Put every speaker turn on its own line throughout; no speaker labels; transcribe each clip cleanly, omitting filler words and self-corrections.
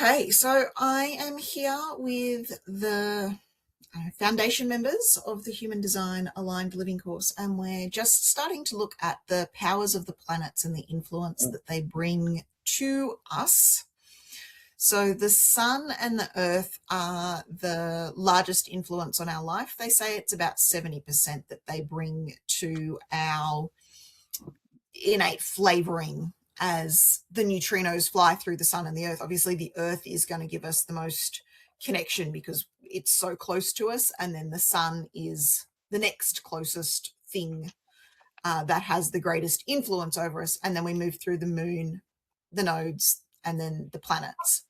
Okay, so I am here with the foundation members of the Human Design Aligned Living course, and we're just starting to look at the powers of the planets and the influence that they bring to us. So the sun and the earth are the largest influence on our life. They say it's about 70% that they bring to our innate flavoring as the neutrinos fly through the sun and the earth. Obviously, the earth is going to give us the most connection because it's so close to us, and then the sun is the next closest thing that has the greatest influence over us, and then we move through the moon, the nodes, and then the planets.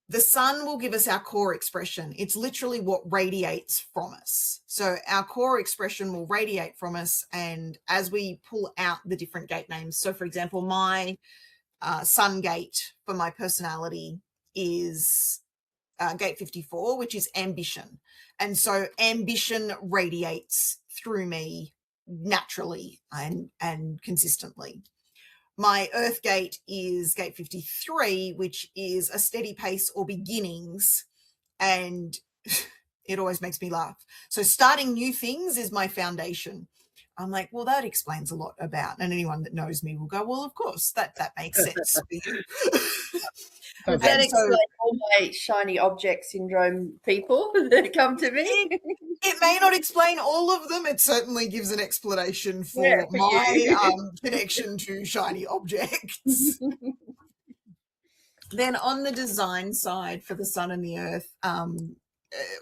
The sun will give us our core expression. It's literally what radiates from us. So our core expression will radiate from us, and as we pull out the different gate names, so for example, my sun gate for my personality is gate 54, which is ambition. And so ambition radiates through me naturally and consistently. My earth gate is gate 53, which is a steady pace or beginnings, and it always makes me laugh. So starting new things is my foundation. I'm like, well, that explains a lot about, and anyone that knows me will go, well, of course, that makes sense for you.
Does that explain all my shiny object syndrome people that come to me?
It may not explain all of them. It certainly gives an explanation for my connection to shiny objects. Then on the design side for the sun and the earth,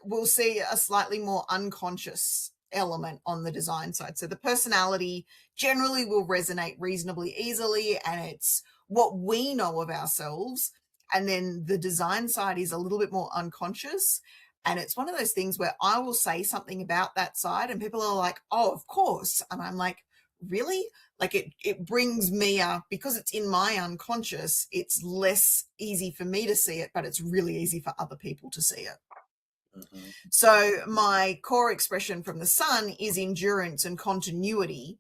we'll see a slightly more unconscious element on the design side. So the personality generally will resonate reasonably easily, and it's what we know of ourselves. And then the design side is a little bit more unconscious. And it's one of those things where I will say something about that side and people are like, oh, of course. And I'm like, really? Like it brings me up because it's in my unconscious. It's less easy for me to see it, but it's really easy for other people to see it. Mm-hmm. So my core expression from the sun is endurance and continuity.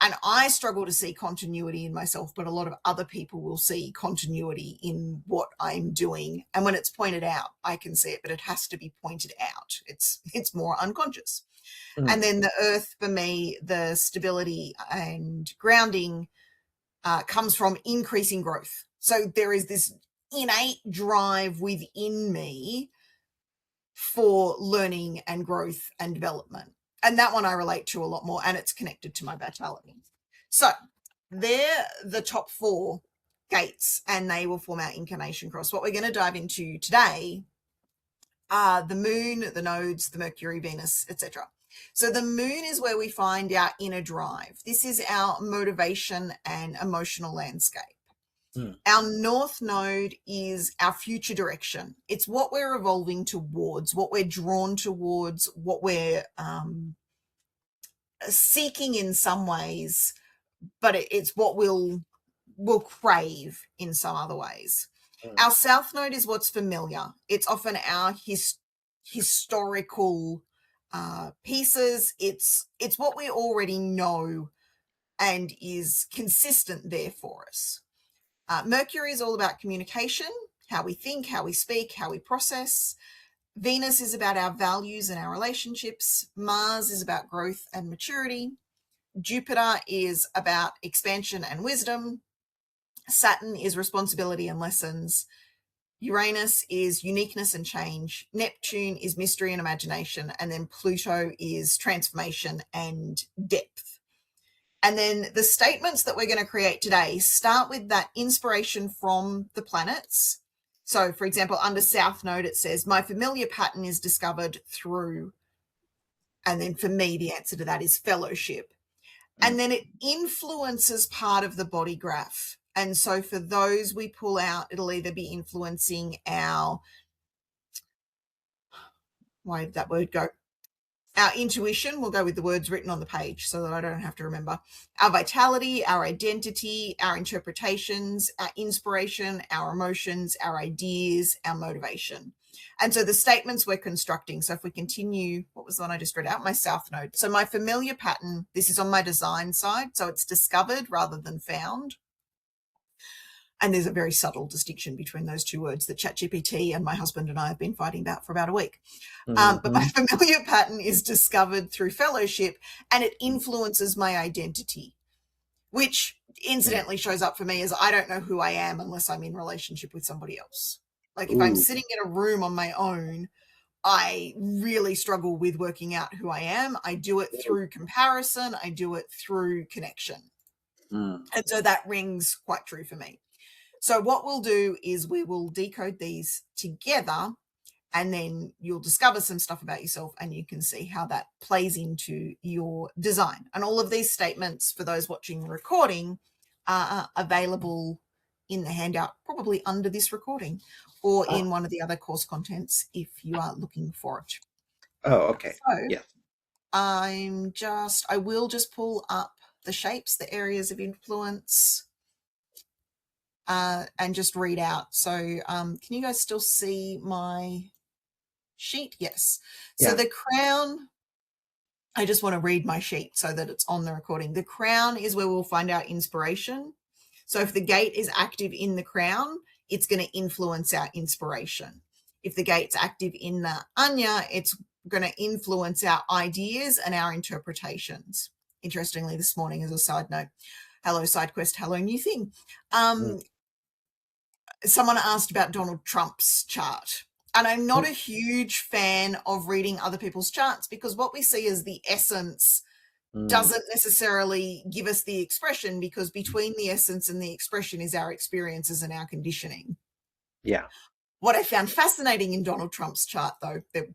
And I struggle to see continuity in myself, but a lot of other people will see continuity in what I'm doing. And when it's pointed out, I can see it, but it has to be pointed out. It's more unconscious. Mm. And then the earth, for me, the stability and grounding comes from increasing growth. So there is this innate drive within me for learning and growth and development. And that one I relate to a lot more, and it's connected to my vitality. So they're the top 4 gates, and they will form our incarnation cross. What we're going to dive into today are the moon, the nodes, the Mercury, Venus, etc. So the moon is where we find our inner drive. This is our motivation and emotional landscape. Our north node is our future direction. It's what we're evolving towards, what we're drawn towards, what we're seeking in some ways, but it's what we'll crave in some other ways. Our south node is what's familiar. It's often our historical pieces. It's what we already know and is consistent there for us. Mercury is all about communication, how we think, how we speak, how we process. Venus is about our values and our relationships. Mars is about growth and maturity. Jupiter is about expansion and wisdom. Saturn is responsibility and lessons. Uranus is uniqueness and change. Neptune is mystery and imagination. And then Pluto is transformation and depth. And then the statements that we're going to create today start with that inspiration from the planets. So, for example, under South Node, it says, my familiar pattern is discovered through, and then for me, the answer to that is fellowship. And then it influences part of the body graph. And so for those we pull out, it'll either be influencing our, why did that word go? Our intuition, we'll go with the words written on the page so that I don't have to remember. Our vitality, our identity, our interpretations, our inspiration, our emotions, our ideas, our motivation. And so the statements we're constructing. So if we continue, what was the one I just read out? My south node. So my familiar pattern, this is on my design side. So it's discovered rather than found. And there's a very subtle distinction between those two words that ChatGPT and my husband and I have been fighting about for about a week. But my familiar pattern is discovered through fellowship, and it influences my identity, which incidentally shows up for me as I don't know who I am unless I'm in relationship with somebody else. Like if I'm sitting in a room on my own, I really struggle with working out who I am. I do it through comparison. I do it through connection. And so that rings quite true for me. So what we'll do is we will decode these together, and then you'll discover some stuff about yourself, and you can see how that plays into your design. And all of these statements, for those watching the recording, are available in the handout, probably under this recording, or in one of the other course contents if you are looking for it.
Oh, okay.
So
yeah.
I will just pull up the shapes, the areas of influence, and just read out. So can you guys still see my sheet? Yes. So the crown, I just want to read my sheet so that it's on the recording. The crown is where we'll find our inspiration. So if the gate is active in the crown, it's going to influence our inspiration. If the gate's active in the Anya, it's going to influence our ideas and our interpretations. Interestingly, this morning, as a side note, hello SideQuest, hello new thing. Someone asked about Donald Trump's chart. And I'm not a huge fan of reading other people's charts, because what we see as the essence doesn't necessarily give us the expression, because between the essence and the expression is our experiences and our conditioning.
Yeah.
What I found fascinating in Donald Trump's chart, though, there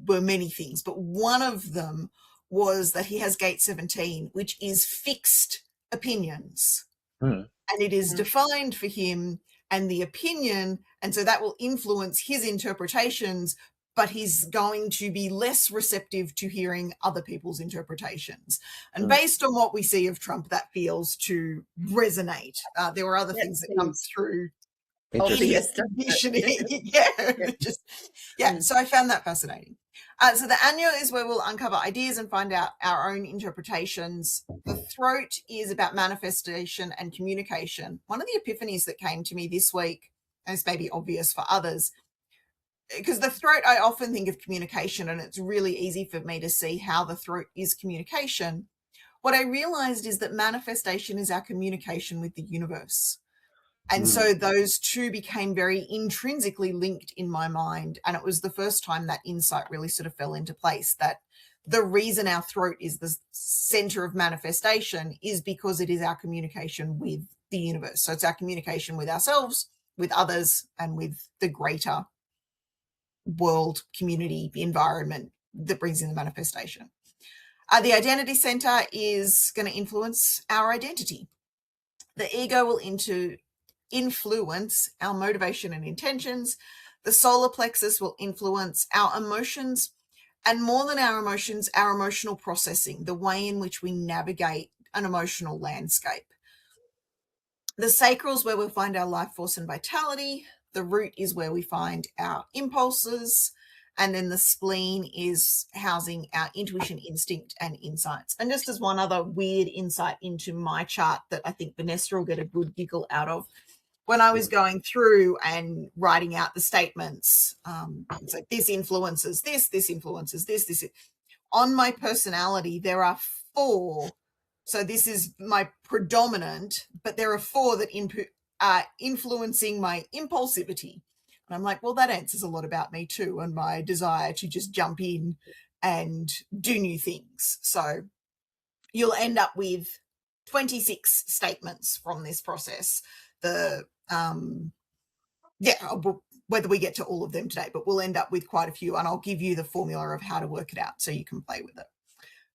were many things, but one of them was that he has gate 17, which is fixed opinions. And it is defined for him and the opinion, and so that will influence his interpretations, but he's going to be less receptive to hearing other people's interpretations. And based on what we see of Trump, that feels to resonate. There were other things that come through
Obvious
conditioning. So I found that fascinating. So the annual is where we'll uncover ideas and find out our own interpretations. The throat is about manifestation and communication. One of the epiphanies that came to me this week, and it's maybe obvious for others, because the throat, I often think of communication, and it's really easy for me to see how the throat is communication. What I realized is that manifestation is our communication with the universe. And so those two became very intrinsically linked in my mind. And it was the first time that insight really sort of fell into place, that the reason our throat is the center of manifestation is because it is our communication with the universe. So it's our communication with ourselves, with others, and with the greater world, community, environment that brings in the manifestation. The identity center is going to influence our identity. The ego will influence our motivation and intentions. The solar plexus will influence our emotions, and more than our emotions, our emotional processing, the way in which we navigate an emotional landscape. The sacral is where we'll find our life force and vitality. The root is where we find our impulses. And then the spleen is housing our intuition, instinct, and insights. And just as one other weird insight into my chart that I think Vanessa will get a good giggle out of, when I was going through and writing out the statements, it's like this influences this influences this. On my personality, there are 4. So this is my predominant, but there are 4 that are influencing my impulsivity. And I'm like, well, that answers a lot about me too, and my desire to just jump in and do new things. So you'll end up with 26 statements from this process. Whether we get to all of them today, but we'll end up with quite a few, and I'll give you the formula of how to work it out so you can play with it.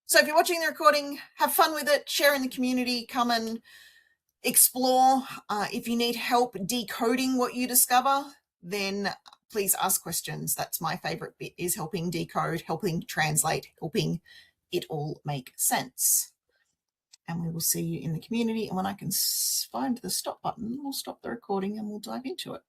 So if you're watching the recording, have fun with it, share in the community, come and explore. If you need help decoding what you discover, then please ask questions. That's my favorite bit, is helping decode, helping translate, helping it all make sense. And we will see you in the community. And when I can find the stop button, we'll stop the recording and we'll dive into it.